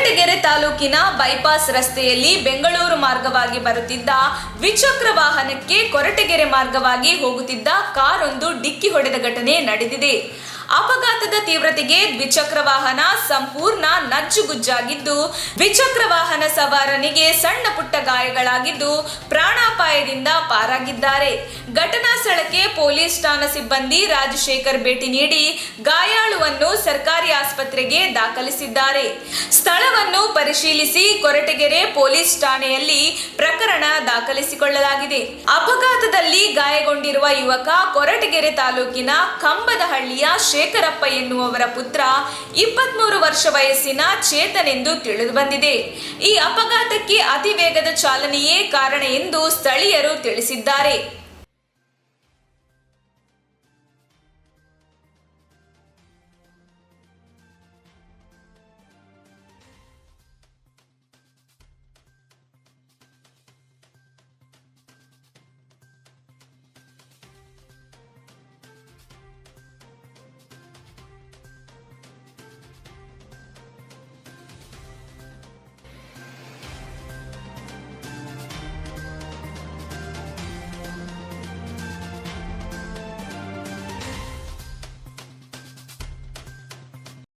ಕೊರಟಗೆರೆ ತಾಲೂಕಿನ ಬೈಪಾಸ್ ರಸ್ತೆಯಲ್ಲಿ ಬೆಂಗಳೂರು ಮಾರ್ಗವಾಗಿ ಬರುತ್ತಿದ್ದ ದ್ವಿಚಕ್ರ ವಾಹನಕ್ಕೆ ಕೊರಟಗೆರೆ ಮಾರ್ಗವಾಗಿ ಹೋಗುತ್ತಿದ್ದ ಕಾರೊಂದು ಡಿಕ್ಕಿ ಹೊಡೆದ ಘಟನೆ ನಡೆದಿದೆ. ಅಪಘಾತದ ತೀವ್ರತೆಗೆ ದ್ವಿಚಕ್ರ ವಾಹನ ಸಂಪೂರ್ಣ ನಜ್ಜುಗುಜ್ಜಾಗಿದ್ದು, ದ್ವಿಚಕ್ರ ವಾಹನ ಸವಾರನಿಗೆ ಸಣ್ಣ ಪುಟ್ಟ ಗಾಯಗಳಾಗಿದ್ದು ಪ್ರಾಣಾಪಾಯದಿಂದ ಪಾರಾಗಿದ್ದಾರೆ. ಘಟನಾ ಸ್ಥಳಕ್ಕೆ ಪೊಲೀಸ್ ಠಾಣಾ ಸಿಬ್ಬಂದಿ ರಾಜಶೇಖರ್ ಭೇಟಿ ನೀಡಿ ಗಾಯಾಳುವನ್ನು ಸರ್ಕಾರಿ ಆಸ್ಪತ್ರೆಗೆ ದಾಖಲಿಸಿದ್ದಾರೆ. ಸ್ಥಳವನ್ನು ಪರಿಶೀಲಿಸಿ ಕೊರಟಗೆರೆ ಪೊಲೀಸ್ ಠಾಣೆಯಲ್ಲಿ ಪ್ರಕರಣ ದಾಖಲಿಸಿಕೊಳ್ಳಲಾಗಿದೆ. ಅಪಘಾತದಲ್ಲಿ ಗಾಯಗೊಂಡಿರುವ ಯುವಕ ಕೊರಟಗೆರೆ ತಾಲೂಕಿನ ಕಂಬದಹಳ್ಳಿಯ ಶೇಖರಪ್ಪ ಎನ್ನುವವರ ಪುತ್ರ, 23 ವರ್ಷ ವಯಸ್ಸಿನ ಚೇತನ್ ಎಂದು ತಿಳಿದುಬಂದಿದೆ. ಈ ಅಪಘಾತಕ್ಕೆ ಅತಿ ವೇಗದ ಚಾಲನೆಯೇ ಕಾರಣ ಎಂದು ಸ್ಥಳೀಯರು ತಿಳಿಸಿದ್ದಾರೆ.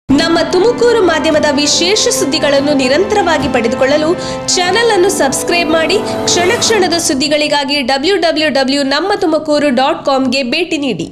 ನಮ್ಮ ತುಮಕೂರು ಮಾಧ್ಯಮದ ವಿಶೇಷ ಸುದ್ದಿಗಳನ್ನು ನಿರಂತರವಾಗಿ ಪಡೆದುಕೊಳ್ಳಲು ಚಾನೆಲ್ ಅನ್ನು ಸಬ್ಸ್ಕ್ರೈಬ್ ಮಾಡಿ. ಕ್ಷಣ ಕ್ಷಣದ ಸುದ್ದಿಗಳಿಗಾಗಿ www.nammathumakuru.com ಗೆ ಭೇಟಿ ನೀಡಿ.